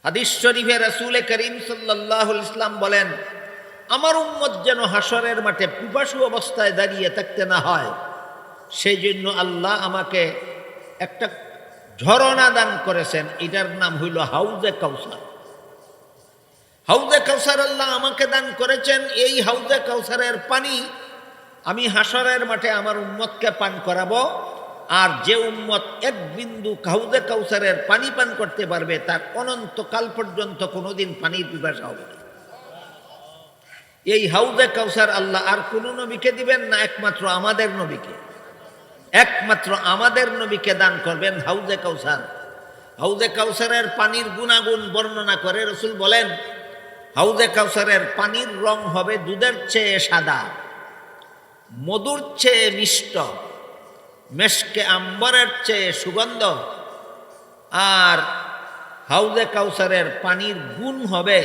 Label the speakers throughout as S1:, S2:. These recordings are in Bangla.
S1: হাদিস শরীফে রাসূল করিম সাল্লাল্লাহু আলাইহি ওয়াসাল্লাম বলেন, আমার উম্মত যেন হাসরের মাঠে পিপাসু অবস্থায় দাঁড়িয়ে থাকতে না হয়, সেই জন্য আল্লাহ আমাকে একটা ঝরনা দান করেছেন। এটার নাম হইল হাউজে কাউসার। হাউজে কাউসার আল্লাহ আমাকে দান করেছেন। এই হাউজে কাউসারের পানি আমি হাসরের মাঠে আমার উম্মতকে পান করাবো। আর যে উম্মত এক বিন্দু হাউজে কাউসারের পানি পান করতে পারবে, তার অনন্তকাল পর্যন্ত কোনোদিন পানির পিপাসা হবে না। এই হাউজে কাউসার আল্লাহ আর কোন নবীকে দিবেন না, একমাত্র আমাদের নবীকে। একমাত্র আমাদের নবীকে দান করবেন হাউজে কাউসার। হাউজে কাউসারের পানির গুণাগুণ বর্ণনা করে রাসূল বলেন, হাউজে কাউসারের পানির রং হবে দুধের চেয়ে সাদা, মধুর চেয়ে মিষ্ট, মেশকে আম্বরের চেয়ে সুগন্ধ। আর হাউজে কাউসারের পানির গুণ হবে,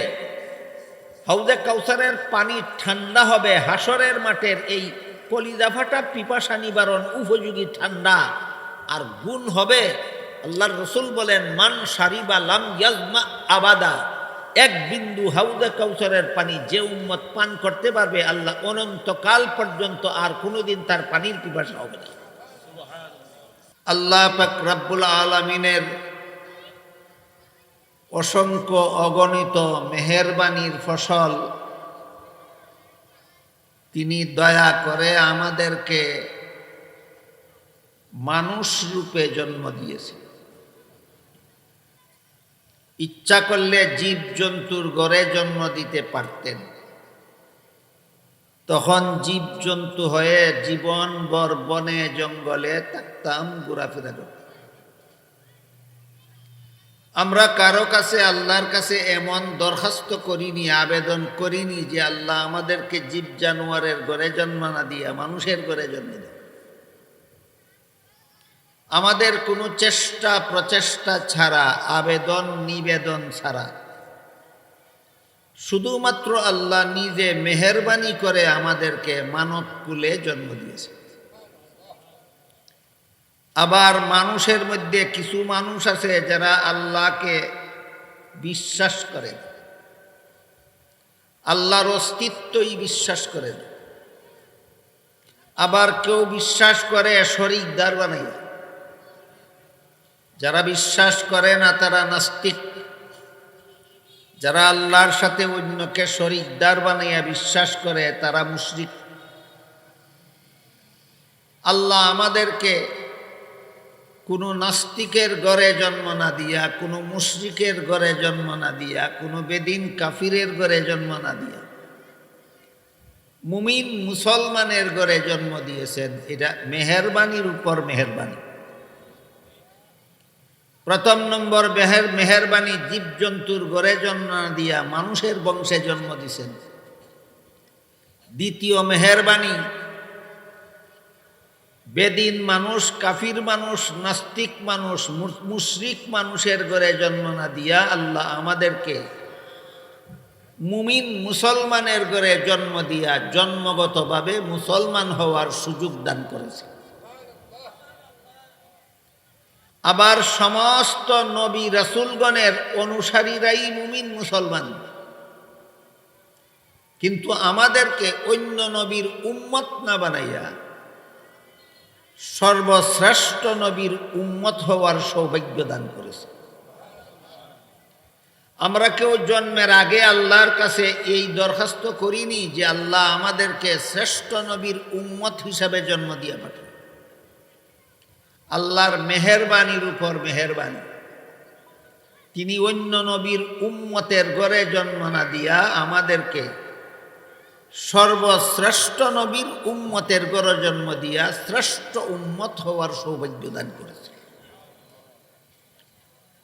S1: হাউজে কাউসারের পানি ঠান্ডা হবে হাসরের মাঠের এই কলিজা ফাটা পিপাসা নিবারণ উপযোগী ঠান্ডা। আর গুণ হবে, আল্লাহর রাসূল বলেন, মান শারিবা লাম ইয়াজমা আবাদা। এক বিন্দু হাউজে কাউসারের পানি যে উম্মত পান করতে পারবে, আল্লাহ অনন্তকাল পর্যন্ত আর কোনোদিন তার পানির পিপাসা হবে না। আল্লাহ পাক রব্বুল আলামিনের অসংখ্য অগণিত মেহেরবানির ফসল, তিনি দয়া করে আমাদেরকে মানুষ রূপে জন্ম দিয়েছেন। ইচ্ছা করলে জীব জন্তুর ঘরে জন্ম দিতে পারতেন, তখন জীব জন্তু হয়ে জীবনভর বনে জঙ্গলে থাকতাম, ঘোরাফেরা করতাম। আমরা কারো কাছে আল্লাহর কাছে এমন দরখাস্ত করিনি, আবেদন করিনি যে আল্লাহ আমাদেরকে জীব জানোয়ারের ঘরে জন্ম না দিয়া মানুষের ঘরে জন্ম দেন। আমাদের কোনো চেষ্টা প্রচেষ্টা ছাড়া, আবেদন নিবেদন ছাড়া, শুধুমাত্র আল্লাহ নিজে মেহেরবানি করে আমাদেরকে মানব কুলে জন্ম দিয়েছে। আবার মানুষের মধ্যে কিছু মানুষ আছে যারা আল্লাহকে বিশ্বাস করে, আল্লাহর অস্তিত্বই বিশ্বাস করে। আবার কেউ বিশ্বাস করে শরীকদার বানাই। যারা বিশ্বাস করে না তারা নাস্তিক। যারা আল্লাহর সাথে অন্যকে শরীকদার বানাইয়া বিশ্বাস করে তারা মুশরিক। আল্লাহ আমাদেরকে কোনো নাস্তিকের ঘরে জন্ম না দিয়া, কোনো মুশরিকের ঘরে জন্ম না দিয়া, কোনো বেদিন কাফিরের ঘরে জন্ম না দিয়া মুমিন মুসলমানের ঘরে জন্ম দিয়েছেন। এটা মেহেরবানির উপর মেহেরবানি। প্রথম নম্বর মেহেরবানি, জীবজন্তুর ঘরে জন্ম না দিয়া মানুষের বংশে জন্ম দিয়েছেন। দ্বিতীয় মেহেরবানি, বেদিন মানুষ, কাফির মানুষ, নাস্তিক মানুষ, মুশরিক মানুষের ঘরে জন্ম না দিয়া আল্লাহ আমাদেরকে মুমিন মুসলমানের ঘরে জন্ম দিয়া জন্মগতভাবে মুসলমান হওয়ার সুযোগ দান করেছে। আবার সমস্ত নবী রাসূলগণের অনুসারীরাই মুমিন মুসলমান, কিন্তু আমাদেরকে অন্য নবীর উম্মত না বানাইয়া সর্বশ্রেষ্ঠ নবীর উম্মত হওয়ার সৌভাগ্য দান করেছে। আমরা কেউ জন্মের আগে আল্লাহর কাছে এই দরখাস্ত করিনি যে আল্লাহ আমাদেরকে শ্রেষ্ঠ নবীর উম্মত হিসাবে জন্ম দিয়ে পাঠান। আল্লাহর মেহেরবানির উপর মেহেরবানি, তিনি অন্য নবীর উম্মতের ঘরে জন্ম না দিয়া আমাদেরকে সর্বশ্রেষ্ঠ নবীর উম্মতের ঘরে জন্ম দিয়া শ্রেষ্ঠ উম্মত হওয়ার সৌভাগ্য দান করেছে।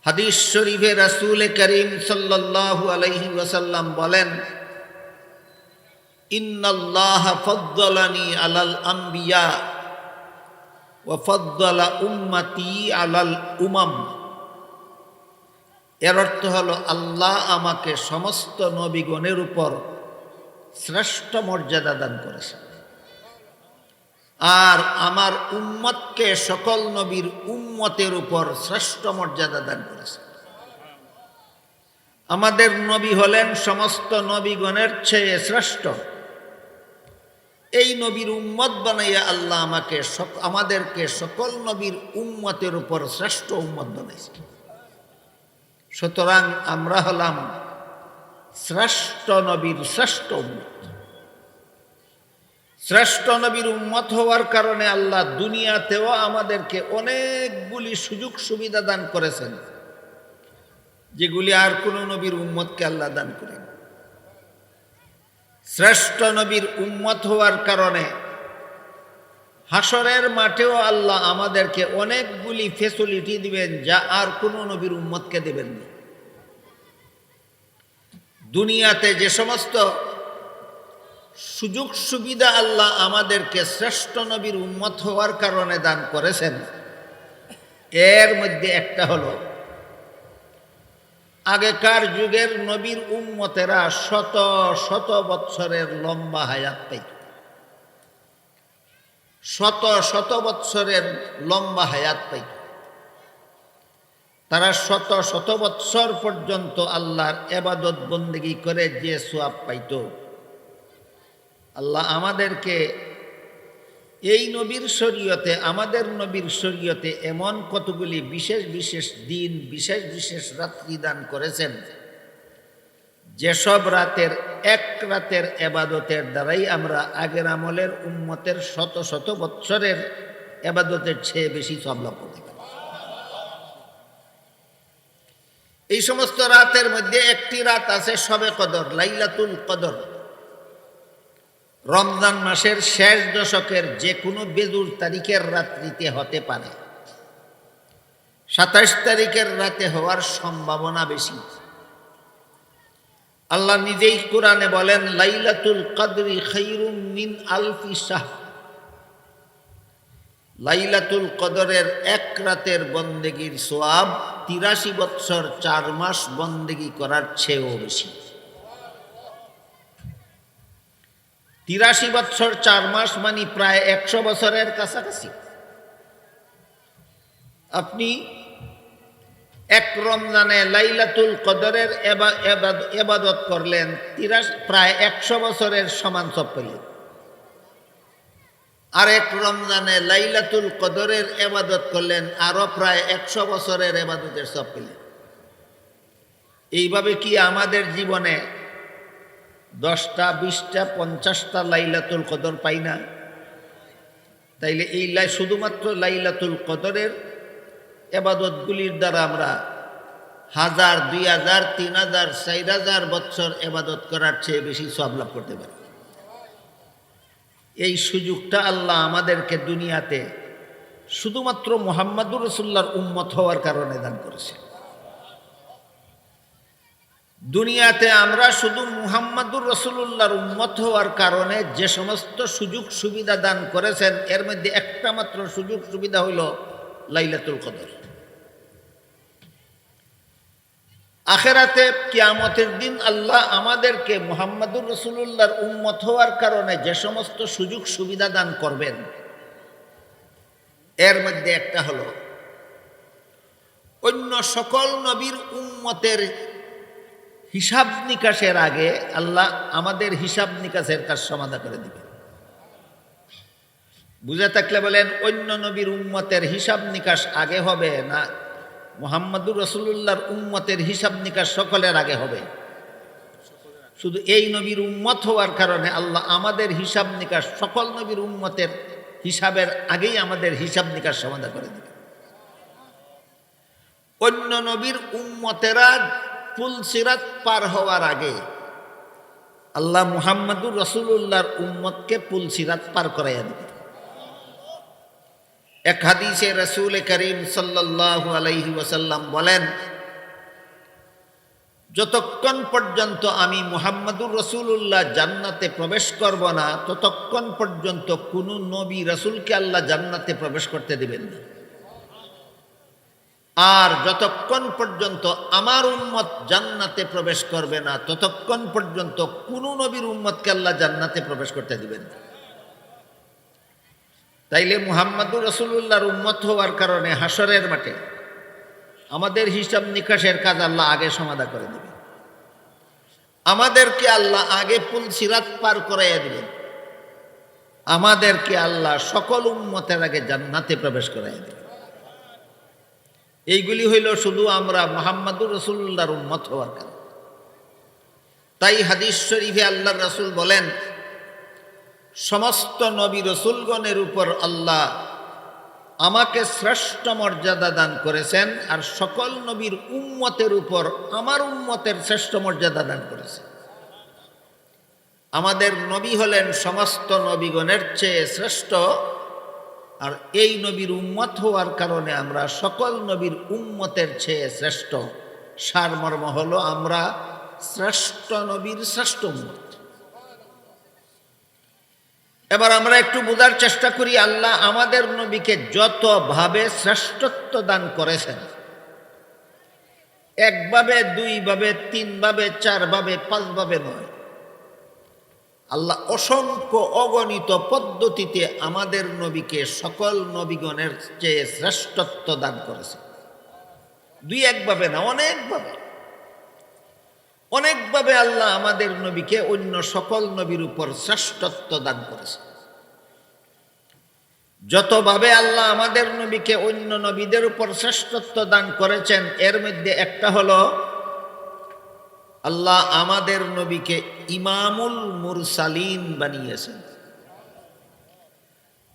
S1: হাদিস শরীফে রাসূল করিম সাল্লাল্লাহু আলাইহি ওয়াসাল্লাম বলেন, ইন্নাল্লাহা ফাদ্দালানি আলাল আম্বিয়া ওয়া ফাদ্দালা উম্মতি আলাল উমাম। এর অর্থ হলো, আল্লাহ আমাকে সমস্ত নবীগণের উপর শ্রেষ্ঠ মর্যাদা দান করেছে, আর আমার উম্মতকে সকল নবীর উম্মতের উপর শ্রেষ্ঠ মর্যাদা দান করেছে। আমাদের নবী হলেন সমস্ত নবীগণের চেয়ে শ্রেষ্ঠ। এই নবীর উম্মত বানাইয়া আল্লাহ আমাদেরকে সকল নবীর উম্মতের উপর শ্রেষ্ঠ উম্মত বানাইছে। সুতরাং আমরা হলাম শ্রেষ্ঠ নবীর শ্রেষ্ঠ উম্মত। শ্রেষ্ঠ নবীর উম্মত হওয়ার কারণে আল্লাহ দুনিয়াতেও আমাদেরকে অনেকগুলি সুযোগ সুবিধা দান করেছেন, যেগুলি আর কোন নবীর উম্মতকে আল্লাহ দান করেন। শ্রেষ্ঠ নবীর উম্মত হওয়ার কারণে হাসরের মাঠেও আল্লাহ আমাদেরকে অনেকগুলি ফ্যাসিলিটি দিবেন, যা আর কোন নবীর উম্মতকে দেবেন না। দুনিয়াতে যে সমস্ত সুযোগ সুবিধা আল্লাহ আমাদেরকে শ্রেষ্ঠ নবীর উম্মত হওয়ার কারণে দান করেছেন, এর মধ্যে একটা হলো আগেকার যুগের নবীর উম্মতেরা শত শত বৎসরের লম্বা হায়াত পাইত। শত শত বৎসরের লম্বা হায়াত পাইত। তারা শত শত বৎসর পর্যন্ত আল্লাহর ইবাদত বন্দেগী করে যে সওয়াব পাইত, আল্লাহ আমাদেরকে এই নবীর শরীয়তে, আমাদের নবীর শরীয়তে এমন কতগুলি বিশেষ বিশেষ দিন, বিশেষ বিশেষ রাত্রি দান করেছেন, যেসব রাতের এক রাতের ইবাদতের দ্বারাই আমরা আগের আমলের উম্মতের শত শত বৎসরের ইবাদতের চেয়ে বেশি সওয়াব লাভ করতে পারি। এই সমস্ত রাতের মধ্যে একটি রাত আছে শবে কদর, লাইলাতুল কদর। রমজান মাসের শেষ দশকের যে কোনো বেজুর তারিখের রাত্রিতে হতে পারে, 27 তারিখের রাতে হওয়ার সম্ভাবনা বেশি। আল্লাহ নিজেই কোরআনে বলেন, লাইলাতুল কদরি খায়রুম মিন আলফি শাহর। লাইলাতুল কদরের এক রাতের বন্দেগীর সওয়াব 83 বৎসর 4 মাস বন্দেগী করার চেয়েও বেশি। 83 বৎসর 4 মাস মানে প্রায় 100 বছরের কাছাকাছি। আপনি এক রমজানে লাইলাতুল কদরের ইবাদত করলেন, প্রায় 100 বছরের সমান সওয়াব পেলেন। আর এক রমজানে লাইলাতুল কদরের ইবাদত করলেন, আরো প্রায় 100 বছরের ইবাদতের সওয়াব পেলেন। এইভাবে কি আমাদের জীবনে 10টা 20টা 50টা লাইলাতুল কদর পাই না? তাইলে এই শুধুমাত্র লাইলাতুল কদরের ইবাদতগুলির দ্বারা আমরা 1000, 2000, 3000, 4000 বছর ইবাদত করার চেয়ে বেশি সওয়াব লাভ করতে পারি। এই সুযোগটা আল্লাহ আমাদেরকে দুনিয়াতে শুধুমাত্র মুহাম্মদুর রাসূলুল্লাহর উম্মত হওয়ার কারণে দান করেছে। দুনিয়াতে আমরা শুধু মুহাম্মদুর রাসূলুল্লাহর উম্মত হওয়ার কারণে যে সমস্ত সুযোগ সুবিধা দান করেছেন, এর মধ্যে একটা মাত্র সুযোগ সুবিধা হইল লাইলাতুল কদর। আখিরাতে কিয়ামতের দিন আল্লাহ আমাদেরকে মুহাম্মদুর রাসূলুল্লাহর উম্মত হওয়ার কারণে যে সমস্ত সুযোগ সুবিধা দান করবেন, এর মধ্যে একটা হলো অন্য সকল নবীর উম্মতের হিসাব নিকাশের আগে আল্লাহ আমাদের হিসাব নিকাশের কাজ সমাধা করে দিবেন। বুঝে থাকলে বলেন, অন্য নবীর উম্মতের হিসাব নিকাশ আগে হবে না মুহাম্মদুর রাসূলুল্লাহর উম্মতের হিসাব নিকাশ সকলের আগে হবে? শুধু এই নবীর উম্মত হওয়ার কারণে আল্লাহ আমাদের হিসাব নিকাশ সকল নবীর উম্মতের হিসাবের আগেই আমাদের হিসাব নিকাশ সমাধা করে দিবেন। অন্য নবীর উম্মতেরা পুল সিরাত পার হওয়ার আগে আল্লাহ মুহাম্মদুর রাসূলুল্লাহর উম্মতকে পুল সিরাত পার করাইয়া দিবেন। এক হাদিসে রাসূল করিম সাল্লাল্লাহু আলাইহি ওয়াসাল্লাম বলেন, যতক্ষণ পর্যন্ত আমি মুহাম্মদুর রাসূলুল্লাহ জান্নাতে প্রবেশ করব না, ততক্ষণ পর্যন্ত কোনো নবী রাসূলকে আল্লাহ জান্নাতে প্রবেশ করতে দিবেন না। আর যতক্ষণ পর্যন্ত আমার উম্মত জান্নাতে প্রবেশ করবে না, ততক্ষণ পর্যন্ত কোন নবীর উম্মতকে আল্লাহ জান্নাতে প্রবেশ করতে দিবেন না। তাইলে মুহাম্মদুর রাসূলুল্লাহর উম্মত হওয়ার কারণে হাসরের মাঠে আমাদের হিসাব নিকাশের কাজ আল্লাহ আগে সমাধা করে দেবে। আমাদেরকে আল্লাহ আগে পুল সিরাত পার করাইয়া দিবেন, আমাদেরকে আল্লাহ সকল উম্মতের আগে জান্নাতে প্রবেশ করাইয়া দিবেন। এইগুলি হইল শুধু আমরা মুহাম্মদুর রাসূলুল্লাহর উম্মত হওয়ার কারণ। তাই হাদিস শরীফে আল্লাহর রাসূল বলেন, সমস্ত নবী রাসূলগণের উপর আল্লাহ আমাকে শ্রেষ্ঠ মর্যাদা দান করেছেন, আর সকল নবীর উম্মতের উপর আমার উম্মতের শ্রেষ্ঠ মর্যাদা দান করেছেন। আমাদের নবী হলেন সমস্ত নবীগণের চেয়ে শ্রেষ্ঠ, আর এই নবীর উম্মত হওয়ার কারণে আমরা সকল নবীর উম্মতের চেয়ে শ্রেষ্ঠ। সারমর্ম হলো আমরা শ্রেষ্ঠ নবীর শ্রেষ্ঠ উম্মত। এবার আমরা একটু বোঝার চেষ্টা করি, আল্লাহ আমাদের নবীকে যতভাবে শ্রেষ্ঠত্ব দান করেছেন, একভাবে, দুইভাবে, তিনভাবে, চারভাবে, পাঁচভাবে নয়, আল্লাহ অসংখ্য অগণিত পদ্ধতিতে আমাদের নবীকে সকল নবীগণের চেয়ে শ্রেষ্ঠত্ব দান করেছেন। দুই একভাবে না, অনেকভাবে, অনেকভাবে আল্লাহ আমাদের নবীকে অন্য সকল নবীর উপর শ্রেষ্ঠত্ব দান করেছেন। যতভাবে আল্লাহ আমাদের নবীকে অন্য নবীদের উপর শ্রেষ্ঠত্ব দান করেছেন, এর মধ্যে একটা হলো আল্লাহ আমাদের নবীকে ইমামুল মুরসালিন বানিয়েছেন।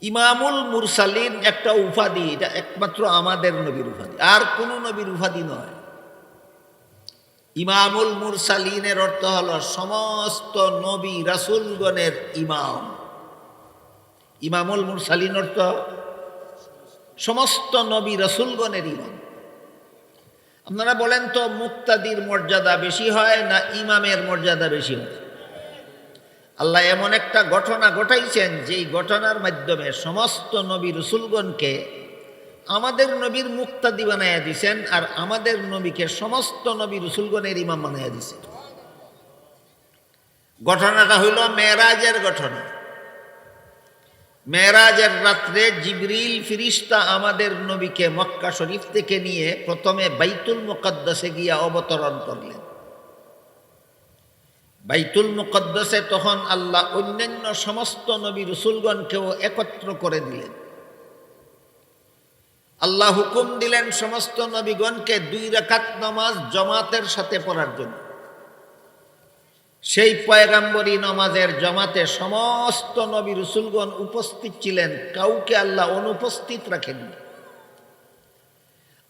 S1: ইমামুল মুরসালিন একটা উপাধি, এটা একমাত্র আমাদের নবীর উপাধি, আর কোন নবীর উপাধি নয়। ইমামুল মুরসালিনের অর্থ হলো সমস্ত নবী রাসূলগণের ইমাম। ইমামুল মুরসালিন অর্থ সমস্ত নবী রাসূলগণের ইমাম। আপনারা বলেন তো, মুক্তাদির মর্যাদা বেশি হয় না ইমামের মর্যাদা বেশি হয়? আল্লাহ এমন একটা ঘটনা ঘটাইছেন, যেই ঘটনার মাধ্যমে সমস্ত নবী রাসূলগণকে আমাদের নবীর মুক্তাদি বানাইয়া দিছেন, আর আমাদের নবীকে সমস্ত নবী রাসূলগণের ইমাম বানাইয়া দিছেন। ঘটনাটা হইল মেরাজের ঘটনা। মেরাজের রাত্রে জিবরিল ফিরিস্তা আমাদের নবীকে মক্কা শরীফ থেকে নিয়ে প্রথমে বাইতুল মুকদ্দাসে গিয়া অবতরণ করলেন। বাইতুল মুকদ্দাসে তখন আল্লাহ অন্যান্য সমস্ত নবী রাসূলগণকেও একত্র করে দিলেন। আল্লাহ হুকুম দিলেন সমস্ত নবীগণকে 2 রাকাত নামাজ জামাতের সাথে পড়ার জন্য। সেই পয়গাম্বরী নামাজের জামাতে সমস্ত নবী রাসূলগণ উপস্থিত ছিলেন, কাউকে আল্লাহ অনুপস্থিত রাখেননি।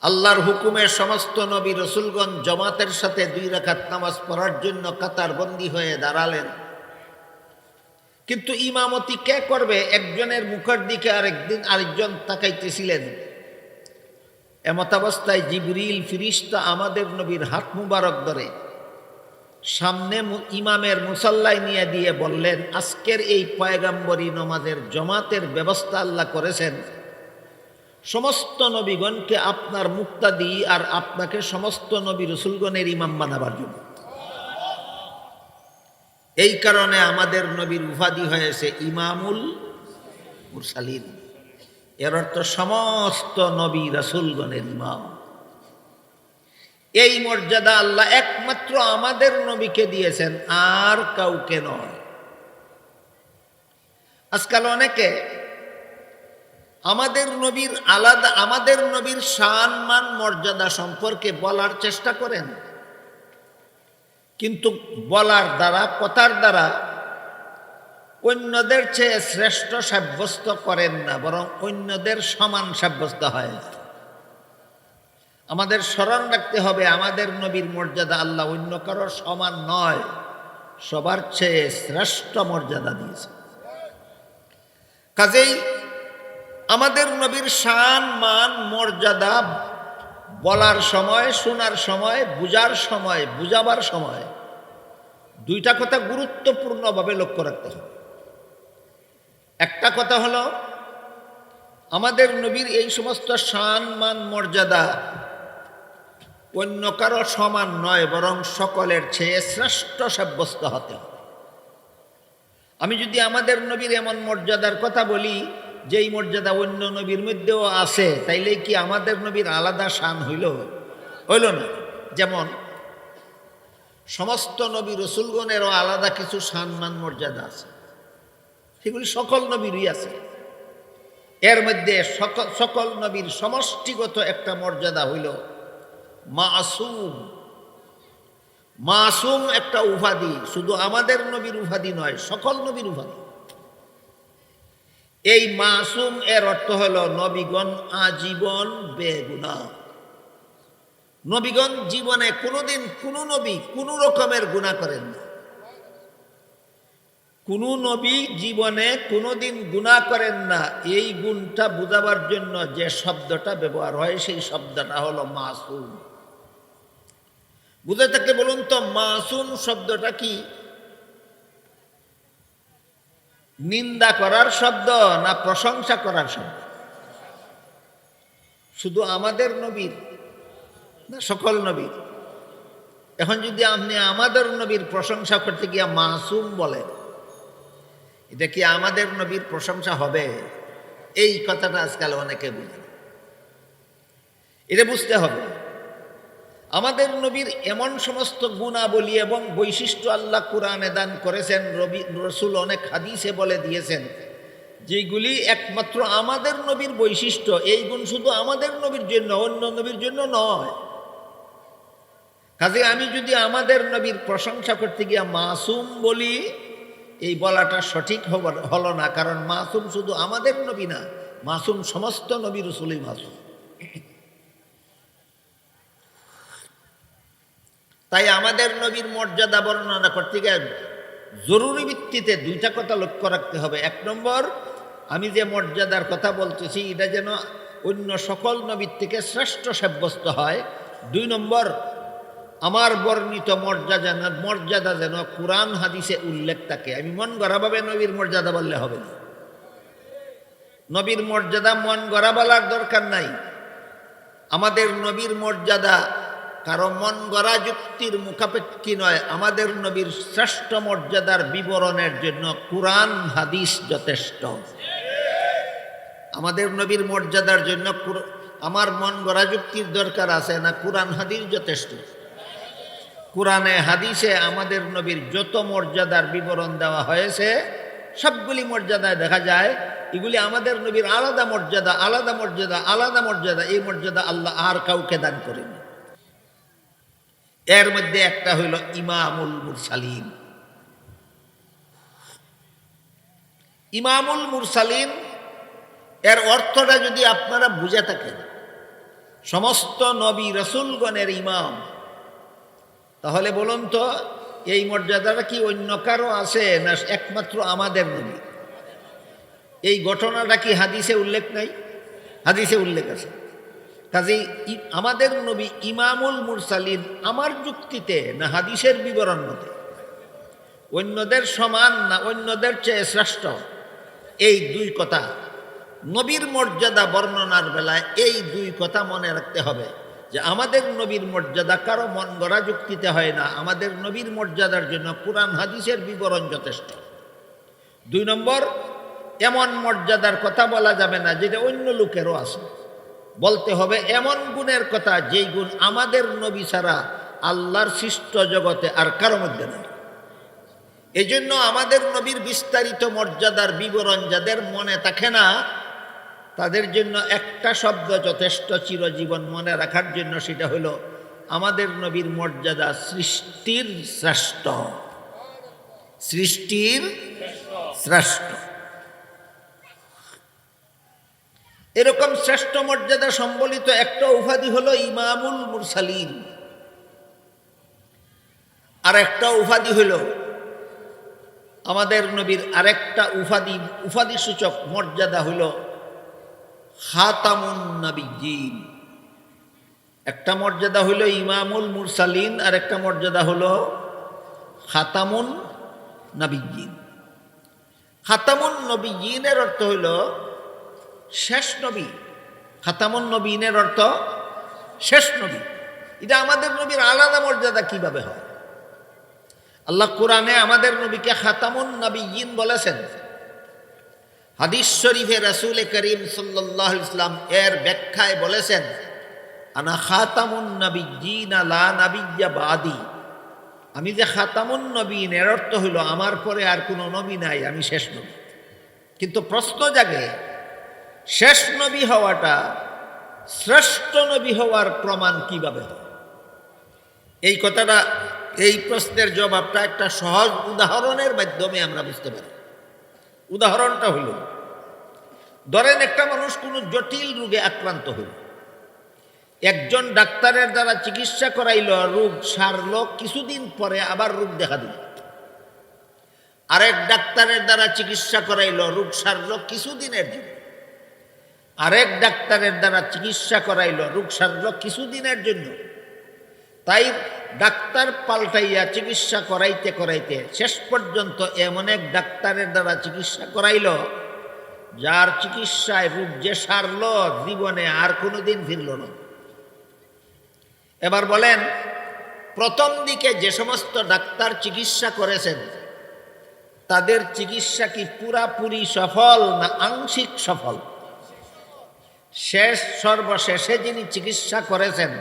S1: আল্লাহর হুকুমে সমস্ত নবী রাসূলগণ জামাতের সাথে 2 রাকাত নামাজ পড়ার জন্য কাতারবন্দি হয়ে দাঁড়ালেন। কিন্তু ইমামতি কে করবে? একজনের মুখের দিকে আরেকজন তাকাইতেছিলেন। এমতাবস্থায় জিবরিল ফিরিস্তা আমাদের নবীর হাত মুবারক ধরে সামনে ইমামের মুসাল্লায় নিয়ে দিয়ে বললেন, আজকের এই পয়গাম্বরী নামাজের জামাতের ব্যবস্থা আল্লাহ করেছেন সমস্ত নবীগণকে আপনার মুক্তাদি আর আপনাকে সমস্ত নবী রাসূলগণের ইমাম বানাবার জন্য। এই কারণে আমাদের নবীর উপাধি হয়েছে ইমামুল মুরসালিন। এর অর্থ সমস্ত নবী রাসূলগণের ইমাম। এই মর্যাদা আল্লাহ একমাত্র আমাদের নবীকে দিয়েছেন, আর কাউকে নয়। আজকাল অনেকে আমাদের নবীর আলাদা, আমাদের নবীর শান মান মর্যাদা সম্পর্কে বলার চেষ্টা করেন, কিন্তু বলার দ্বারা, কথার দ্বারা অন্যদের চেয়ে শ্রেষ্ঠ সাব্যস্ত করেন না, বরং অন্যদের সমান সাব্যস্ত হয়। আমাদের স্মরণ রাখতে হবে, আমাদের নবীর মর্যাদা আল্লাহ অন্য কারো সমান নয়, সবার চেয়ে শ্রেষ্ঠ মর্যাদা দিয়েছে। কাজেই আমাদের নবীর শান মান মর্যাদা বলার সময়, শোনার সময়, বুঝার সময়, বুঝাবার সময় 2টা কথা গুরুত্বপূর্ণভাবে লক্ষ্য রাখতে হবে। একটা কথা হলো, আমাদের নবীর এই সমস্ত শান মান মর্যাদা অন্য কারো সমান নয়, বরং সকলের চেয়ে শ্রেষ্ঠ সাব্যস্ত হতে হবে। আমি যদি আমাদের নবীর এমন মর্যাদার কথা বলি যেই মর্যাদা অন্য নবীর মধ্যেও আছে, তাইলে কি আমাদের নবীর আলাদা শান হইল? হইল না। যেমন সমস্ত নবী রসুলগণেরও আলাদা কিছু সম্মান মর্যাদা আছে, সেগুলি সকল নবীরই আছে। এর মধ্যে সকল নবীর সমষ্টিগত একটা মর্যাদা হইল মাসুম। মাসুম একটা উপাধি, শুধু আমাদের নবীর উপাধি নয়, সকল নবীর উপাধি। এই মাসুম এর অর্থ হল নবীগণ আজীবন বেগুনাহ। নবীগণ জীবনে কোনোদিন কোনো নবী কোনো রকমের গুনাহ করেন না। কোনো নবী জীবনে কোনোদিন গুনাহ করেন না। এই গুণটা বোঝাবার জন্য যে শব্দটা ব্যবহার হয় সেই শব্দটা হলো মাসুম। বুঝে থাকলে বলুন তো, মাসুম শব্দটা কি নিন্দা করার শব্দ না প্রশংসা করার শব্দ? শুধু আমাদের নবীর না সকল নবীর? এখন যদি আপনি আমাদের নবীর প্রশংসা করতে গিয়া মাসুম বলেন, এটা কি আমাদের নবীর প্রশংসা হবে? এই কথাটা আজকাল অনেকে বুঝে না। এটা বুঝতে হবে, আমাদের নবীর এমন সমস্ত গুণাবলী এবং বৈশিষ্ট্য আল্লাহ কুরআনে দান করেছেন, রসুল অনেক হাদিসে বলে দিয়েছেন, যেগুলি একমাত্র আমাদের নবীর বৈশিষ্ট্য। এই গুণ শুধু আমাদের নবীর জন্য, অন্য নবীর জন্য নয়। কাজে আমি যদি আমাদের নবীর প্রশংসা করতে গিয়া মাসুম বলি, এই বলাটা সঠিক হলো না, কারণ মাসুম শুধু আমাদের নবী না, মাসুম সমস্ত নবী রসুলই মাসুম। তাই আমাদের নবীর মর্যাদা বর্ণনা করতে গিয়ে জরুরি ভিত্তিতে দুইটা কথা লক্ষ্য রাখতে হবে। এক নম্বর, আমি যে মর্যাদার কথা বলতেছি এটা যেন অন্য সকল নবীর থেকে শ্রেষ্ঠ সাব্যস্ত হয়। দুই নম্বর, আমার বর্ণিত মর্যাদা যেন কুরআন হাদিসে উল্লেখ থাকে। আমি মন গড়াভাবে নবীর মর্যাদা বললে হবে না। নবীর মর্যাদা মন গড়া বলার দরকার নাই। আমাদের নবীর মর্যাদা কারো মন গড়া যুক্তির মুখাপেক্ষী নয়। আমাদের নবীর শ্রেষ্ঠ মর্যাদার বিবরণের জন্য কুরআন হাদিস যথেষ্ট। আমাদের নবীর মর্যাদার জন্য আমার মন গড়া যুক্তির দরকার আছে না, কুরআন হাদিস যথেষ্ট? কুরআনে হাদিসে আমাদের নবীর যত মর্যাদার বিবরণ দেওয়া হয়েছে সবগুলি মর্যাদায় দেখা যায় এগুলি আমাদের নবীর আলাদা মর্যাদা, আলাদা মর্যাদা, আলাদা মর্যাদা। এই মর্যাদা আল্লাহ আর কাউকে দান করেনি। এর মধ্যে একটা হইল ইমামুল মুরসালিন। ইমামুল মুরসালিন এর অর্থটা যদি আপনারা বুঝে থাকেন, সমস্ত নবী রসুলগণের ইমাম, তাহলে বলুন তো এই মর্যাদাটা কি অন্য কারো আছে না একমাত্র আমাদের নবী? এই ঘটনাটা কি হাদিসে উল্লেখ নাই? হাদিসে উল্লেখ আছে। কাজেই আমাদের নবী ইমামুল মুরসালিন আমার যুক্তিতে না হাদিসের বিবরণ মতে? অন্যদের সমান না অন্যদের চেয়ে শ্রেষ্ঠ? এই দুই কথা নবীর মর্যাদা বর্ণনার বেলায় এই দুই কথা মনে রাখতে হবে, যে আমাদের নবীর মর্যাদা কারো মন গড়া যুক্তিতে হয় না। আমাদের নবীর মর্যাদার জন্য কুরআন হাদিসের বিবরণ যথেষ্ট। দুই নম্বর, এমন মর্যাদার কথা বলা যাবে না যেটা অন্য লোকেরও আছে। বলতে হবে এমন গুণের কথা যেই গুণ আমাদের নবী ছাড়া আল্লাহর সৃষ্ট জগতে আর কারো মধ্যে নেই। এই জন্য আমাদের নবীর বিস্তারিত মর্যাদার বিবরণ যাদের মনে থাকে না, তাদের জন্য একটা শব্দ যথেষ্ট চিরজীবন মনে রাখার জন্য, সেটা হলো আমাদের নবীর মর্যাদা সৃষ্টির শ্রেষ্ঠ। সৃষ্টির শ্রেষ্ঠ। এরকম শ্রেষ্ঠ মর্যাদা সম্বলিত একটা উপাধি হলো ইমামুল মুরসালিন। আর একটা উপাধি হইল আমাদের নবীর আরেকটা উপাধি সূচক মর্যাদা হইল খাতামুন নবিয়্যিন। একটা মর্যাদা হইল ইমামুল মুরসালিন, আর একটা মর্যাদা হলো খাতামুন নবিয়্যিন। খাতামুন নবিয়্যিনের অর্থ হইল শেষ নবী। খাতামুন নবিয়্যিনের অর্থ শেষ নবী। এটা আমাদের নবীর আলাদা মর্যাদা কিভাবে হয়? আল্লাহ কোরআনে আমাদের নবীকে খাতামুন নবিয়্যিন বলেছেন। হাদিস শরীফে রাসূল করিম সাল্লাল্লাহু আলাইহি ওয়াসাল্লাম এর ব্যাখ্যায় বলেছেন, আনা খাতামুন নবিয়্যিন লা নবিয়্যা বাদি। আমি যে খাতামুন নবীন, এর অর্থ হইল আমার পরে আর কোনো নবী নাই, আমি শেষ নবী। কিন্তু প্রশ্ন জাগে, শেষ নবী হওয়াটা শ্রেষ্ঠ নবী হওয়ার প্রমাণ কিভাবে হয়? এই কথাটা, এই প্রশ্নের জবাবটা একটা সহজ উদাহরণের মাধ্যমে আমরা বুঝতে পারি। উদাহরণটা হইল, ধরেন একটা মানুষ কোনো জটিল রোগে আক্রান্ত হইল, একজন ডাক্তারের দ্বারা চিকিৎসা করাইল, রোগ সারল, কিছুদিন পরে আবার রোগ দেখা দিল। আরেক ডাক্তারের দ্বারা চিকিৎসা করাইল, রোগ সারল কিছুদিনের জন্য। আরেক ডাক্তারের দ্বারা চিকিৎসা করাইল, রোগ সারল কিছুদিনের জন্য। তাই ডাক্তার পাল্টাইয়া চিকিৎসা করাইতে করাইতে শেষ পর্যন্ত এমন এক ডাক্তারের দ্বারা চিকিৎসা করাইল, যার চিকিৎসায় রোগ যে সারল, জীবনে আর কোনোদিন ফিরল না। এবার বলেন, প্রথম দিকে যে সমস্ত ডাক্তার চিকিৎসা করেছেন, তাদের চিকিৎসা কি পুরাপুরি সফল না আংশিক সফল? সর্বশেষে যিনি চিকিৎসা করেছেন,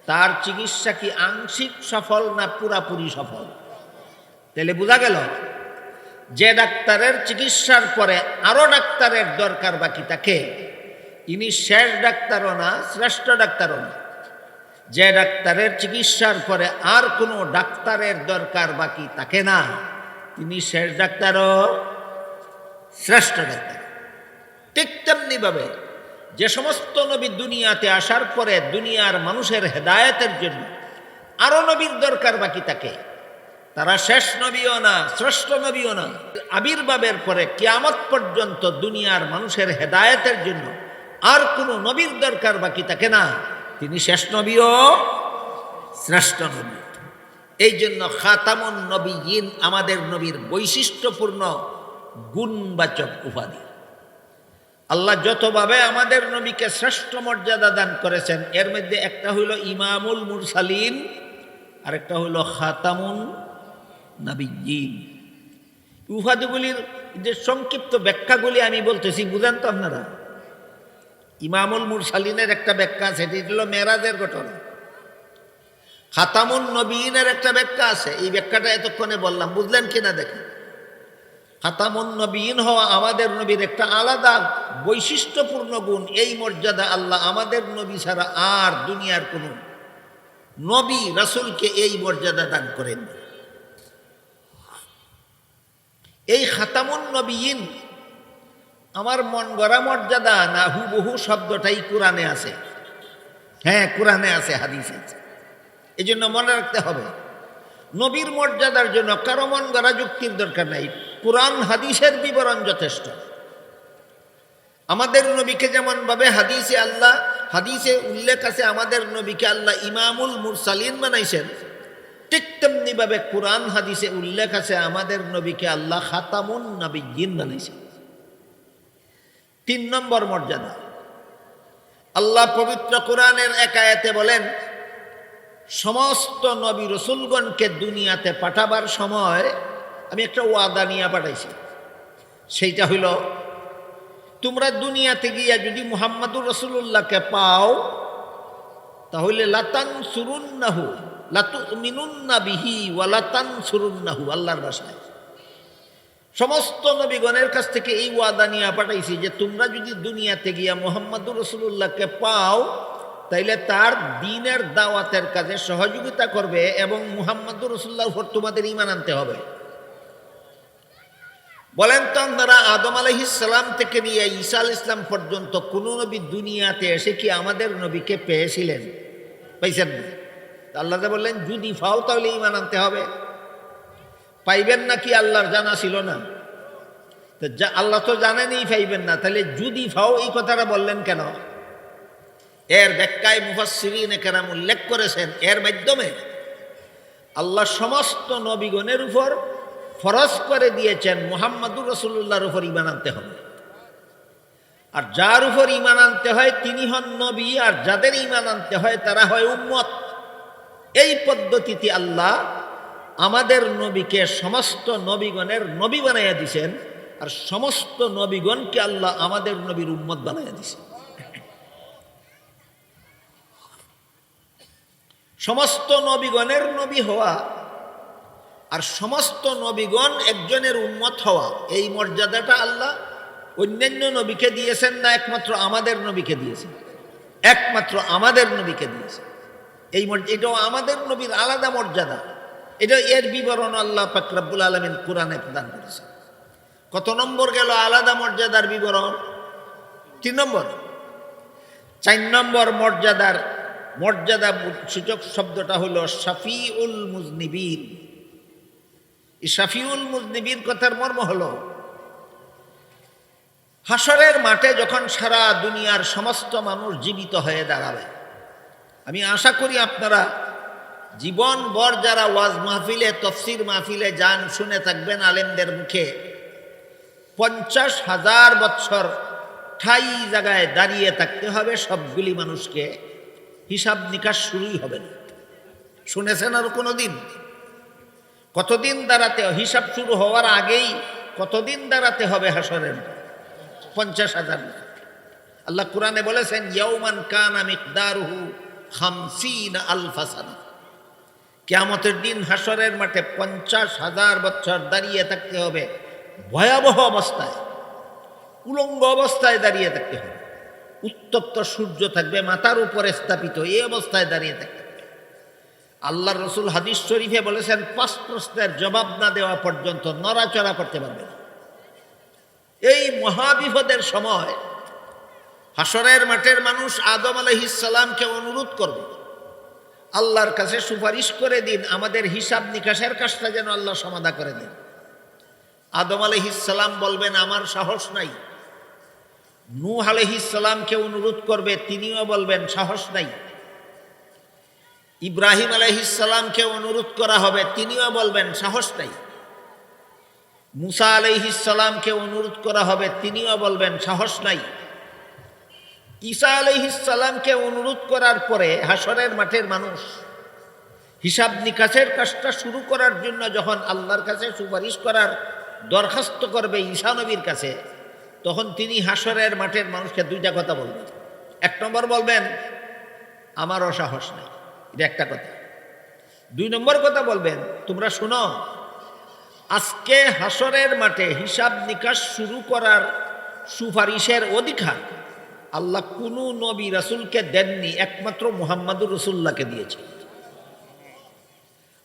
S1: তার চিকিৎসা কি আংশিক সফল না পুরাপুরি সফল? তাহলে বোঝা গেল, যে ডাক্তারের চিকিৎসার পরে আরো ডাক্তারের দরকার বাকি থাকে, ইনি শেষ ডাক্তারও না, শ্রেষ্ঠ ডাক্তারও না। যে ডাক্তারের চিকিৎসার পরে আর কোনো ডাক্তারের দরকার বাকি থাকে না, তিনি শেষ ডাক্তারও শ্রেষ্ঠ ডাক্তার। ঠিক তেমনি ভাবে যে সমস্ত নবী দুনিয়াতে আসার পরে দুনিয়ার মানুষের হেদায়েতের জন্য আরো নবীর দরকার বাকি থাকে, তারা শেষ নবীও না, শ্রেষ্ঠ নবীও না। আবির্ভাবের পরে কিয়ামত পর্যন্ত দুনিয়ার মানুষের হেদায়েতের জন্য আর কোনো নবীর দরকার বাকি থাকে না, তিনি শেষ নবীও শ্রেষ্ঠ নবী। এই জন্য খাতামুন নবিয়্যিন আমাদের নবীর বৈশিষ্ট্যপূর্ণ গুণবাচক উপাধি। আল্লাহ যতভাবে আমাদের নবীকে শ্রেষ্ঠ মর্যাদা দান করেছেন, এর মধ্যে একটা হইল ইমামুল মুরসালিন, আরেকটা হইল খাতামুন নবিয়্যিন। উপাধিগুলির যে সংক্ষিপ্ত ব্যাখ্যাগুলি আমি বলতেছি, বুঝেন তো আপনারা? ইমামুল মুরসালিনের একটা ব্যাখ্যা আছে, এটি হল মেরাজের ঘটনা। খাতামুন নবীনের একটা ব্যাখ্যা আছে, এই ব্যাখ্যাটা এতক্ষণে বললাম, বুঝলেন কিনা দেখেন। খাতামুন নবীন হওয়া আমাদের নবীর একটা আলাদা বৈশিষ্ট্যপূর্ণ গুণ। এই মর্যাদা আল্লাহ আমাদের নবী ছাড়া আর দুনিয়ার কোনো নবী রাসূলকে এই মর্যাদা দান করেন। এই খাতামুন নবীন আমার মন গড়া মর্যাদা না, হুবহু শব্দটাই কোরআনে আছে। হ্যাঁ, কোরআনে আছে, হাদিসে আছে। এই জন্য মনে রাখতে হবে, নবীর মর্যাদার জন্য কারো মন গড়া যুক্তির দরকার নাই, কোরআন হাদিসের বিবরণ যথেষ্ট। আমাদের নবীকে যেমন ভাবে হাদিসে উল্লেখ আছে আমাদের নবীকে আল্লাহ ইমামুল মুরসালিন বানাইছেন, ঠিক তেমনি ভাবে কোরআন হাদিসে উল্লেখ আছে আমাদের নবীকে আল্লাহ খাতামুন নবিয়্যিন বানাইছেন। 3 নম্বর মর্যাদা, আল্লাহ পবিত্র কোরআনের এক আয়াতে বলেন, সমস্ত নবী রসুলগণকে দুনিয়াতে পাঠাবার সময় আমি একটা ওয়াদা নিয়ে পাঠাইছি। সেইটা হইল, তোমরা দুনিয়াতে গিয়া যদি মুহাম্মাদুর রাসূলুল্লাহকে পাও, তাহলে লাতানসুরুন্নাহু লাতুমিনুন্না বিহি ওয়া লাতানসুরুন্নাহু, আল্লাহর ভাষায়। সমস্ত নবীগণের কাছ থেকে এই ওয়াদা নিয়ে পাঠাইছি যে তোমরা যদি দুনিয়াতে গিয়া মুহাম্মাদুর রাসূলুল্লাহকে পাও, তাইলে তার দ্বীনের দাওয়াতের কাজে সহযোগিতা করবে এবং মুহাম্মাদুর রাসূলুল্লাহর উপর তোমাদের ঈমান আনতে হবে। বলেন তো আপনারা, আদম আলাইহিস সালাম থেকে নিয়ে ঈসা আলাইহিস সালাম পর্যন্ত কোন নবী দুনিয়াতে এসে কি আমাদের নবীকে পেয়েছিলেন? পাইছেন না। আল্লাহ বললেন যদি পাও তাহলে ঈমান আনতে হবে। পাইবেন না কি আল্লাহর জানা ছিল না? আল্লাহ তো জানেনই পাইবেন না, তাহলে যদি পাও এই কথাটা বললেন কেন? এর ব্যাখ্যায় মুফাসসিরিনে কেরাম উল্লেখ করেছেন, এর মাধ্যমে আল্লাহ সমস্ত নবীগণের উপর ফরজ করে দিয়েছেন মুহাম্মাদুর রাসূলুল্লাহর উপর ঈমান আনতে হবে। আর যার উপর ঈমান আনতে হয় তিনি হন নবী, আর যাদের ঈমান আনতে হয় তারা হয় উম্মত। এই পদ্ধতিতে আল্লাহ আমাদের নবীকে সমস্ত নবীগণের নবী বানাইয়া দিয়েছেন, আর সমস্ত নবীগণকে আল্লাহ আমাদের নবীর উম্মত বানাইয়া দিয়েছেন। সমস্ত নবীগণের নবী হওয়া আর সমস্ত নবীগণ একজনের উম্মত হওয়া, এই মর্যাদাটা আল্লাহ অন্যান্য নবীকে দিয়েছেন না একমাত্র আমাদের নবীকে দিয়েছেন? একমাত্র আমাদের নবীকে দিয়েছেন। এটাও আমাদের নবীর আলাদা মর্যাদা। এটা এর বিবরণ আল্লাহ পাক রব্বুল আলামিন কোরআনে প্রদান করেছেন। কত নম্বর গেল আলাদা মর্যাদার বিবরণ? 3 নম্বর। 4 নম্বর মর্যাদা সূচক শব্দটা হলো শাফিউল মুজনিবিন। এই শাফিউল মুজনিবিন কথার মর্ম হলো, হাসরের মাঠে যখন সারা দুনিয়ার সমস্ত মানুষ জীবিত হয়ে দাঁড়াবে, আমি আশা করি আপনারা জীবনভর যারা ওয়াজ মাহফিলে, তফসির মাহফিলে যান, শুনে থাকবেন আলেমদের মুখে, 50,000 বৎসর ঠাই জায়গায় দাঁড়িয়ে থাকতে হবে সবগুলি মানুষকে, হিসাব নিকাশ শুরুই হবে না। শুনেছেন আর কোনোদিন? কতদিন দাঁড়াতে, হিসাব শুরু হওয়ার আগেই কতদিন দাঁড়াতে হবে হাসরের? 50,000। আল্লাহ কোরআনে বলেছেন, ইয়াউমান কানা মিকদারুহু 50 আলফা সানা। কিয়ামতের দিন হাসরের মাঠে 50,000 বছর দাঁড়িয়ে থাকতে হবে, ভয়াবহ অবস্থায়, উলঙ্গ অবস্থায় দাঁড়িয়ে থাকতে হবে। উত্তপ্ত সূর্য থাকবে মাথার উপরে স্থাপিত, এই অবস্থায় দাঁড়িয়ে থাকতে হবে। আল্লাহর রসুল হাদিস শরীফে বলেছেন, 5 প্রশ্নের জবাব না দেওয়া পর্যন্ত নড়াচড়া করতে পারবে না। এই মহাবিপদের সময় হাসরের মাঠের মানুষ আদম আলাইহিস সালামকে অনুরোধ করবে, আল্লাহর কাছে সুপারিশ করে দিন, আমাদের হিসাব নিকাশের কাজটা যেন আল্লাহ সমাধা করে দেন। আদম আলাইহিস সালাম বলবেন, আমার সাহস নাই। নূহ আলাইহিস সালামকে অনুরোধ করবে, তিনিও বলবেন সাহস নাই। ইব্রাহিম আলাইহিস সালামকে অনুরোধ করা হবে, তিনিও বলবেন সাহস নাই। মুসা আলাইহিস সালামকে অনুরোধ করা হবে, তিনিও বলবেন সাহস নাই। ঈসা আলাইহিস সালামকে অনুরোধ করার পরে হাসরের মাঠের মানুষ হিসাব নিকাশের কাজটা শুরু করার জন্য যখন আল্লাহর কাছে সুপারিশ করার দরখাস্ত করবে ঈসা নবীর কাছে, তখন তিনি হাসরের মাঠের মানুষকে 2টা কথা বলবেন। 1 নম্বর বলবেন, আমারও সাহস নাই, এটা একটা কথা। 2 নম্বর কথা বলবেন, তোমরা শুনো, আজকে হাসরের মাঠে হিসাব নিকাশ শুরু করার সুপারিশের অধিকার আল্লাহ কোনো নবী রাসূলকে দেননি, একমাত্র মুহাম্মাদুর রাসূলুল্লাহকে দিয়েছে।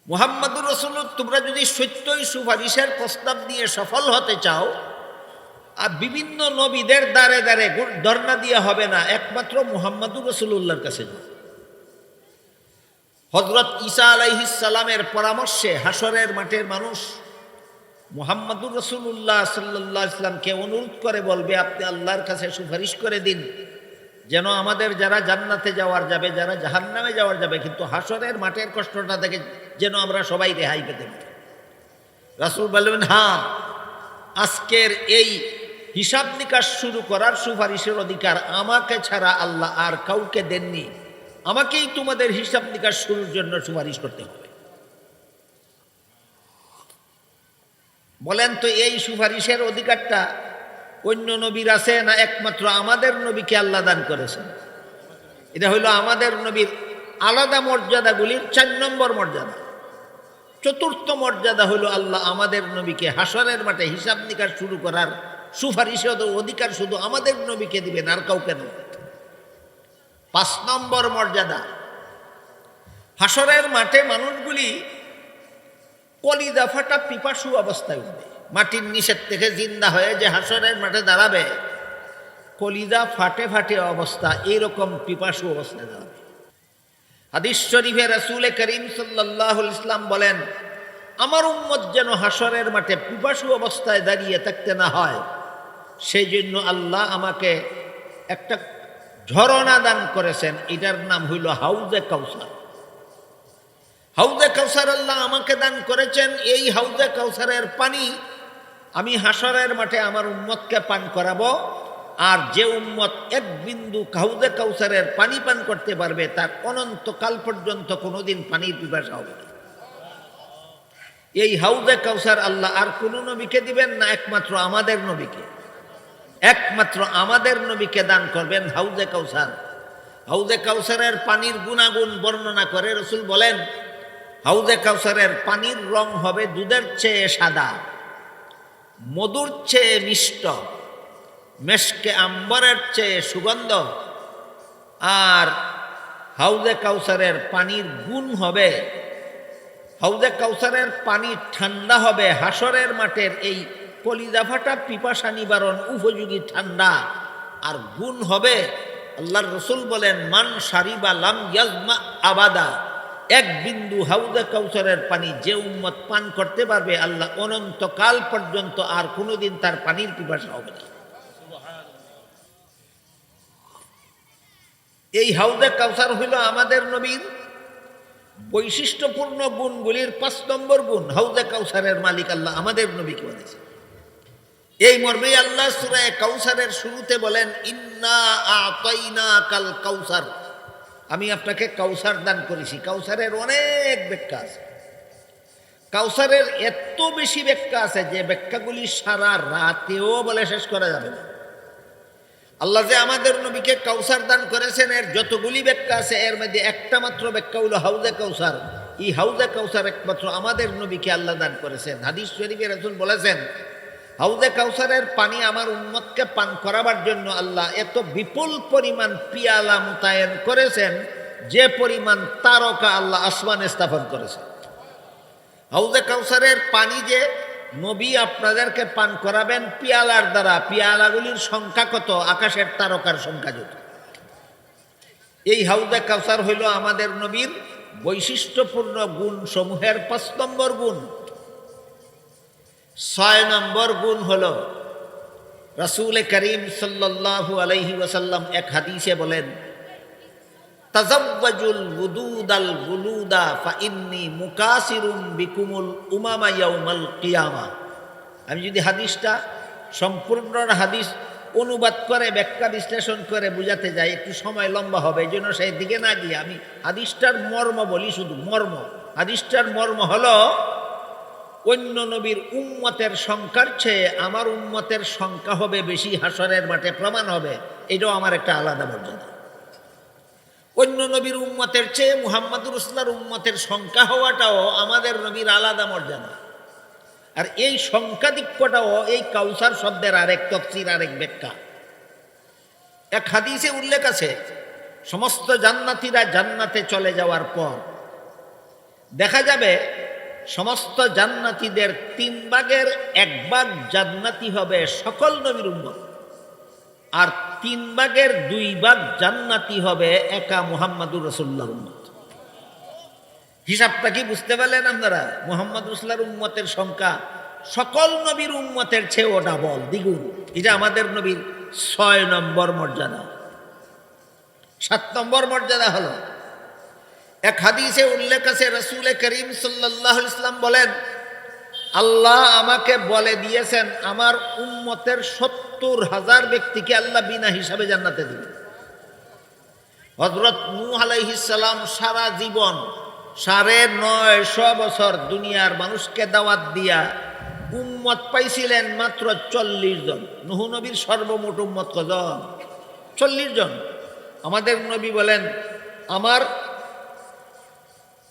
S1: মুহাম্মাদুর রাসূল, তোমরা যদি সত্যই সুপারিশের প্রস্তাব নিয়ে সফল হতে চাও, আর বিভিন্ন নবীদের দ্বারে দ্বারে ধর্ণা দিয়ে হবে না, একমাত্র মুহাম্মাদুর রাসূলুল্লাহর কাছে যাও। হযরত ঈসা আলাইহিস সালামের পরামর্শে হাসরের মাঠের মানুষ মুহাম্মাদুর রাসূলুল্লাহ সাল্লাল্লাহু আলাইহি ওয়াসাল্লামকে অনুরোধ করে বলবে, আপনি আল্লাহর কাছে সুপারিশ করে দিন যেন আমাদের যারা জান্নাতে যাওয়ার যাবে, যারা জাহান্নামে যাওয়ার যাবে, কিন্তু হাসরের মাঠের কষ্টটা থেকে যেন আমরা সবাই রেহাই পেতে পারি। রাসূল বলবেন, হ্যাঁ, আজকের এই হিসাব নিকাশ শুরু করার সুপারিশের অধিকার আমাকে ছাড়া আল্লাহ আর কাউকে দেননি, আমাকেই তোমাদের হিসাব নিকাশ শুরুর জন্য সুপারিশ করতে হবে। বলেন তো, এই সুপারিশের অধিকারটা অন্য নবীর আছে না একমাত্র আমাদের নবীকে আল্লাহ দান করেছেন? এটা হইল আমাদের নবীর আলাদা মর্যাদাগুলির 4 নম্বর মর্যাদা। 4র্থ মর্যাদা হইল আল্লাহ আমাদের নবীকে হাসরের মাঠে হিসাব নিকাশ শুরু করার সুপারিশের অধিকার শুধু আমাদের নবীকে দিবেন, আর কাউকে নয়। 5 নম্বর মর্যাদা, হাসরের মাঠে মানুষগুলি কলিজা ফাটা পিপাসু অবস্থায় উঠবে। মাটির নিচের থেকে জিন্দা হয়ে যে হাসরের মাঠে দাঁড়াবে, কলিজা ফাটে ফাটে অবস্থা, এইরকম পিপাসু অবস্থায় দাঁড়াবে। হাদিস শরীফে রাসূল করিম সাল্লাল্লাহু আলাইহি ওয়াসাল্লাম বলেন, আমার উম্মত যেন হাসরের মাঠে পিপাসু অবস্থায় দাঁড়িয়ে থাকতে না হয়, সেই জন্য আল্লাহ আমাকে একটা ঝরনা দান করেছেন, এটার নাম হইল হাউজে কাউসার। হাউজে কাউসার আল্লাহ আমাকে দান করেছেন। এই হাউজে কাউসারের পানি আমি হাসরের মাঠে আমার উম্মতকে পান করাবো, আর যে উম্মত 1 বিন্দু হাউজে কাউসারের পানি পান করতে পারবে, তার অনন্তকাল পর্যন্ত কোনোদিন পানির পিপাসা হবে না। এই হাউজে কাউসার আল্লাহ আর কোন নবীকে দিবেন না, একমাত্র আমাদের নবীকে, একমাত্র আমাদের নবীকে দান করবেন হাউজে কাউসার। হাউজে কাউসারের পানির গুণাগুণ বর্ণনা করে রাসূল বলেন, হাউজে কাউসারের পানির রং হবে দুধের চেয়ে সাদা, মধুর চেয়ে মিষ্ট, মেশকে আম্বরের চেয়ে সুগন্ধ। আর হাউজে কাউসারের পানির গুণ হবে, হাউজে কাউসারের পানি ঠান্ডা হবে হাসরের মাঠের এই কলিজা ফাটা পিপাসা নিবারণ উপযোগী ঠান্ডা। আর গুণ হবে, আল্লাহর রসুল বলেন, মান শারিবা লাম ইয়াজমা আবাদা, এক বিন্দু হাউজে কাউসারের পানি যে উম্মত পান করতে পারবে, আল্লাহ অনন্তকাল পর্যন্ত আর কোনোদিন তার পানির পিপাসা হবে না। এই হাউজে কাউসার হইল আমাদের নবীর বৈশিষ্ট্যপূর্ণ গুণগুলির ৫ নম্বর গুণ। হাউজে কাউসারের মালিক আল্লাহ আমাদের নবীকে বলেছে। এই মর্মে আল্লাহ সূরা কাউসারের শুরুতে বলেন, ইন্না আতাইনাকাল কাউসার, আমি আপনাকে কাউসার দান করেছি। কাউসারের অনেক ব্যাখ্যা আছে, কাউসারের এত বেশি ব্যাখ্যা আছে যে ব্যাখ্যাগুলি সারা রাতেও বলে শেষ করা যাবে না। আল্লাহ যে আমাদের নবীকে কাউসার দান করেছেন এর যতগুলি ব্যাখ্যা আছে, এর মধ্যে একটা মাত্র ব্যাখ্যা হলো হাউজে কাউসার। এই হাউজে কাউসার একমাত্র আমাদের নবীকে আল্লাহ দান করেছেন। হাদিস শরীফে রাসূল বলেছেন, হাউজে কাউসারের পানি আমার উম্মতকে পান করাবার জন্য আল্লাহ এত বিপুল পরিমাণ পিয়ালা মোতায়েন করেছেন যে পরিমাণ তারকা আল্লাহ আসমানে স্থাপন করেছেন। হাউজে কাউসারের পানি যে নবী আপনাদেরকে পান করাবেন পিয়ালার দ্বারা, পিয়ালাগুলির সংখ্যা কত? আকাশের তারকার সংখ্যা যত। এই হাউজে কাউসার হইল আমাদের নবীর বৈশিষ্ট্যপূর্ণ গুণ সমূহের ৫ নম্বর গুণ। ৬ নম্বর গুণ হল, রাসূল করিম সাল্লাল্লাহু আলাইহি ওয়াসাল্লাম এক হাদিসে বলেন, তাজাওয়াজুল উদুদাল গুলুদা ফাইন্নী মুকাসিরুম বিকুমুল উমামা ইয়াউমাল কিয়ামা। আমি যদি হাদিসটা সম্পূর্ণ হাদিস অনুবাদ করে ব্যাখ্যা বিশ্লেষণ করে বুঝাতে যাই একটু সময় লম্বা হবে, এই জন্য সেই দিকে না গিয়ে আমি হাদিসটার মর্ম বলি। শুধু মর্ম, হাদিসটার মর্ম হলো, অন্য নবীর উম্মতের সংখ্যার চেয়ে আমার উম্মতের সংখ্যা হবে বেশি হাসরের মাঠে, প্রমাণ হবে। এটাও আমার একটা আলাদা মর্যাদা। অন্য নবীর উম্মতের চেয়ে মুহাম্মদুর রাসূলুল্লাহর উম্মতের সংখ্যা হওয়াটাও আমাদের নবীর আলাদা মর্যাদা। আর এই সংখ্যাধিক্যটাও এই কাউসার শব্দের আরেক তফসির, আরেক ব্যাখ্যা। এক হাদিসে উল্লেখ আছে, সমস্ত জান্নাতীরা জান্নাতে চলে যাওয়ার পর দেখা যাবে সমস্ত জান্নাতীদের 3 ভাগের 1 ভাগ জান্নাতি হবে সকল নবীর উম্মত, আর 3 ভাগের 2 ভাগ জান্নাতি হবে একা মুহাম্মদুর রাসূলুল্লাহর উম্মত। হিসাবটা কি বুঝতে পারলেন আপনারা? মুহাম্মদুর রাসূলুল্লাহর উম্মতের সংখ্যা সকল নবীর উম্মতের চেয়েও ডাবল, দ্বিগুণ। এটা আমাদের নবীর 6 নম্বর মর্যাদা। 7 নম্বর মর্যাদা হলো, এক হাদিসে উল্লেখ আছে, রাসূল করিম সাল্লাল্লাহু আলাইহি ওয়াসাল্লাম বলেন, আল্লাহ আমাকে বলে দিয়েছেন আমার উম্মতের 70,000 ব্যক্তিকে আল্লাহ বিনা হিসাবে জান্নাতে দিবেন। হযরত নূহ আলাইহিস সালাম সারা জীবন 950 বছর দুনিয়ার মানুষকে দাওয়াত দিয়া উম্মত পাইছিলেন মাত্র 40 জন। নূহ নবীর সর্বমোট উম্মত কজন? 40 জন। আমাদের নবী বলেন, আমার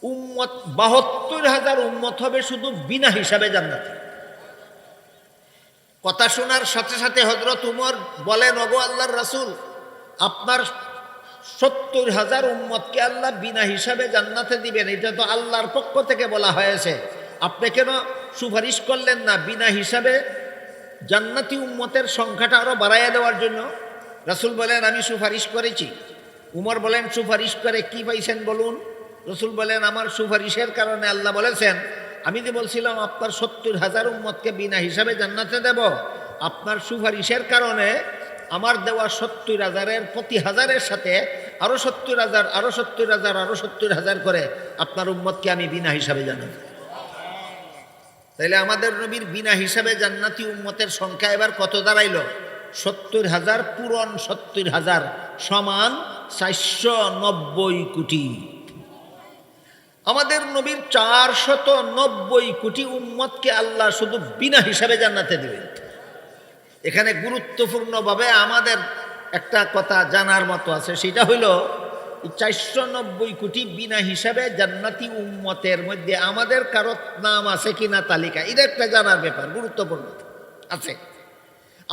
S1: উম্মত 72,000 উম্মত হবে শুধু বিনা হিসাবে জান্নাতে। কথা শোনার সাথে সাথে হযরত উমর বলেন, ওগো আল্লাহর রাসূল, আপনার 70,000 উম্মতকে আল্লাহ বিনা হিসাবে জান্নাতে দিবেন, এটা তো আল্লাহর পক্ষ থেকে বলা হয়েছে, আপনি কেন সুপারিশ করলেন না বিনা হিসাবে জান্নাতি উম্মতের সংখ্যাটা আরো বাড়াইয়া দেওয়ার জন্য? রাসূল বলেন, আমি সুপারিশ করেছি। উমর বলেন, সুপারিশ করে কি পাইছেন বলুন? রাসূল বলেন, আমার সুপারিশের কারণে আল্লাহ বলেছেন, আমি যে বলছিলাম আপনার 70,000 উম্মতকে বিনা হিসাবে জান্নাতে দেব, আপনার সুপারিশের কারণে আমার দেওয়া 70,000-এর প্রতি হাজারের সাথে আরো 70,000, আরো 70,000, আরো 70,000 করে আপনার উম্মতকে আমি বিনা হিসাবে জান্নাত। তাইলে আমাদের নবীর বিনা হিসাবে জান্নাতি উম্মতের সংখ্যা এবার কত দাঁড়াইল? 70,000 পূরণ 70,000 সমান 490 কোটি। আমাদের নবীর 490 কোটি উম্মতকে আল্লাহ শুধু বিনা হিসাবে জান্নাতে দিবেন। এখানে গুরুত্বপূর্ণভাবে আমাদের একটা কথা জানার মতো আছে, সেটা হইল 490 কোটি বিনা হিসাবে জান্নাতি উম্মতের মধ্যে আমাদের কারো নাম আছে কিনা তালিকা, এটা একটা জানার ব্যাপার, গুরুত্বপূর্ণ আছে।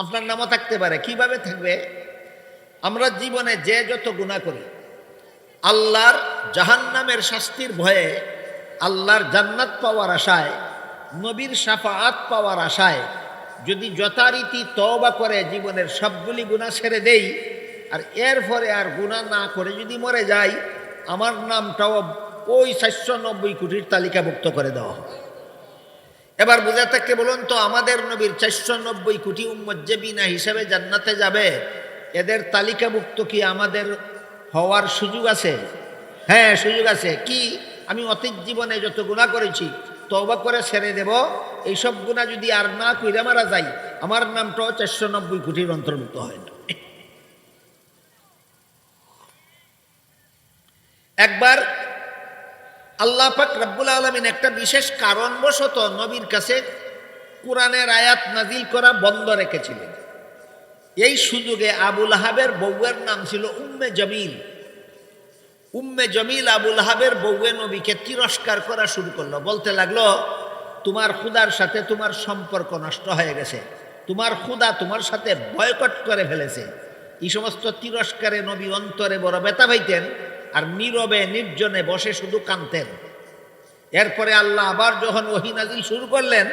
S1: আপনার নামও থাকতে পারে। কিভাবে থাকবে? আমরা জীবনে যে যত গুনাহ করি, আল্লাহর জাহান্নামের শাস্তির ভয়ে, আল্লাহর জান্নাত পাওয়ার আশায়, নবীর শাফাআত পাওয়ার আশায় যদি যথারীতি তওবা করে জীবনের সবগুলি গুনাহ ছেড়ে দেই, আর এরপরে আর গুনাহ না করে যদি মরে যাই, আমার নামটাও ওই 490 কোটির তালিকাভুক্ত করে দেওয়া হবে। এবার বুঝে থাকতে বলুন তো, আমাদের নবীর 490 কোটি উম্মত যে বিনা হিসাবে জান্নাতে যাবে, এদের তালিকাভুক্ত কি আমাদের হওয়ার সুযোগ আছে? হ্যাঁ, সুযোগ আছে। কি? আমি অতীত জীবনে যত গুনাহ করেছি তওবা করে ছেড়ে দেব, এইসব গুনাহ যদি আর না কইরা মারা যাই, আমার নামটাও 490 কোটির অন্তর্ভুক্ত হয় না। একবার আল্লাহ পাক রব্বুল আলামিন একটা বিশেষ কারণবশত নবীর কাছে কোরআনের আয়াত নাজিল করা বন্ধ রেখেছিলেন। এই সুযোগে আবু লাহাবের বউয়ের নাম ছিল উম্মে জমিল। উম্মে জমিল আবু লাহাবের বউয়ে নবীকে তিরস্কার করা শুরু করলো। বলতে লাগলো, তোমার খুদার সাথে তোমার সম্পর্ক নষ্ট হয়ে গেছে, তোমার খুদা তোমার সাথে বয়কট করে ফেলেছে। এই সমস্ত তিরস্কারে নবী অন্তরে বড় ব্যথা পাইতেন, আর নীরবে নির্জনে বসে শুধু কাঁদতেন। এরপরে আল্লাহ আবার যখন ওহী নাজিল শুরু করলেন,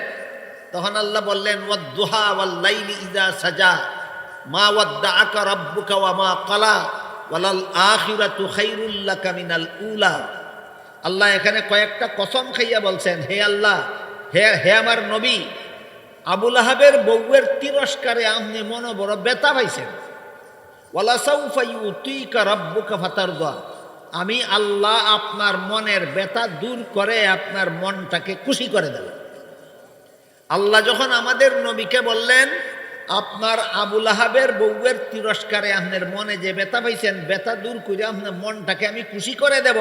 S1: তখন আল্লাহ বললেন, ওয়াদ-দুহা ওয়াল-লাইলি ইযা সাজা মা ওয়াদ্দাআকা রাব্বুকা ওয়া মা ক্বালা ওয়ালাল আখিরাতু খায়রুল লাকা মিনাল উলা। আল্লাহ এখানে কয়েকটা কসম খাইয়া বলছেন, হে আল্লাহ, হে আমার নবী, আবু লাহাবের বউয়ের তিরস্কারে আপনি মনে বড় ব্যথা পাইছেন। ওয়ালা সাউফা ইউতিকা রাব্বুকা ফাতারদা, আমি আল্লাহ আপনার মনের ব্যথা দূর করে আপনার মনটাকে খুশি করে দেবেন। আল্লাহ যখন আমাদের নবীকে বললেন, আপনার আবু লাহাবের বউয়ের তিরস্কারে আপনার মনে যে ব্যথা পাইছেন, ব্যথা দূর করে আপনার মনটাকে আমি খুশি করে দেব,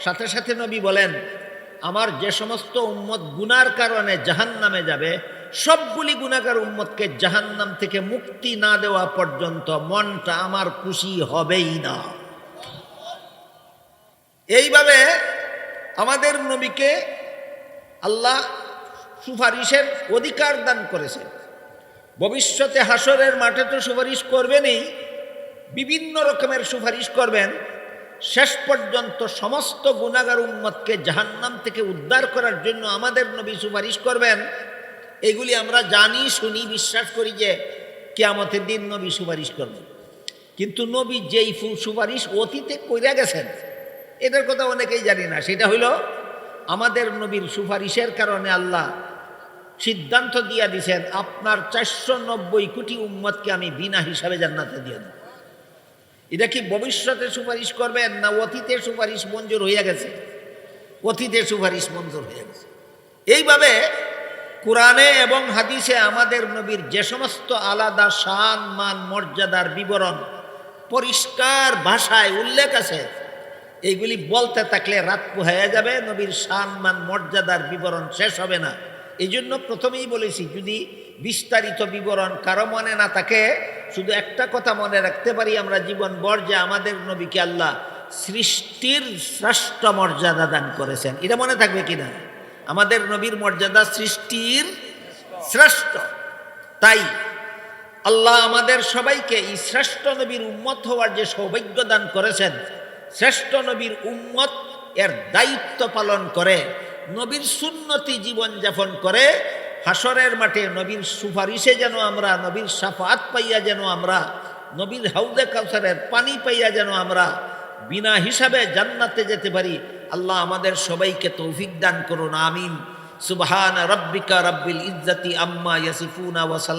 S1: সাথে সাথে নবী বলেন, আমার যে সমস্ত উম্মত গুনার কারণে জাহান্নামে যাবে, সবগুলি গুনাহগার উম্মতকে জাহান্নাম থেকে মুক্তি না দেওয়া পর্যন্ত মনটা আমার খুশি হবেই না। এইভাবে আমাদের নবীকে আল্লাহ সুপারিশের অধিকার দান করেছে। ভবিষ্যতে হাসরের মাঠে তো সুপারিশ করবেনই, বিভিন্ন রকমের সুপারিশ করবেন। শেষ পর্যন্ত সমস্ত গুনাহগার উম্মতকে জাহান্নাম থেকে উদ্ধার করার জন্য আমাদের নবী সুপারিশ করবেন। এগুলি আমরা জানি, শুনি, বিশ্বাস করি যে কিয়ামতের দিন নবী সুপারিশ করবেন। কিন্তু নবী যেই সুপারিশ অতীতে কইরা গেছেন, এটার কথা অনেকেই জানি না। সেটা হইল, আমাদের নবীর সুপারিশের কারণে আল্লাহ সিদ্ধান্ত দিয়া দিয়েছেন, আপনার 490 কোটি উম্মতকে আমি বিনা হিসাবে জান্নাতে দিয়ে দেব। এটা কি ভবিষ্যতে সুপারিশ করবেন না অতীতের সুপারিশ মঞ্জুর হইয়া গেছে? অতীতের সুপারিশ মঞ্জুর হয়ে গেছে। এইভাবে কোরআনে এবং হাদিসে আমাদের নবীর যে সমস্ত আলাদা শান, মান, মর্যাদার বিবরণ পরিষ্কার ভাষায় উল্লেখ আছে, এইগুলি বলতে থাকলে রাত পোহাইয়া যাবে, নবীর শান, মান, মর্যাদার বিবরণ শেষ হবে না। এই জন্য প্রথমেই বলেছি, যদি বিস্তারিত বিবরণ কারো মনে না থাকে, শুধু একটা কথা মনে রাখতে পারি আমরা জীবনভর, যে আমাদের নবীকে আল্লাহ সৃষ্টির শ্রেষ্ঠ মর্যাদা দান করেছেন। এটা মনে থাকবে কিনা? আমাদের নবীর মর্যাদা সৃষ্টির শ্রেষ্ঠ। তাই আল্লাহ আমাদের সবাইকে এই শ্রেষ্ঠ নবীর উম্মত হওয়ার যে সৌভাগ্য দান করেছেন, শ্রেষ্ঠ নবীর উম্মত এর দায়িত্ব পালন করে, নবীর সুন্নতি জীবনযাপন করে, হাসরের মাঠে নবীর সুপারিশে যেন আমরা, নবীর শাফাআত পাইয়া যেন আমরা, নবীর হাউজে কাউসারের পানি পাইয়া যেন আমরা বিনা হিসাবে জান্নাতে যেতে পারি। আল্লাহ আমাদের সবাইকে তৌফিক দান করুন, আমিন। সুবহান রাব্বিকা রাব্বিল ইজ্জাতি আম্মা ইয়াসিফুনা ওয়া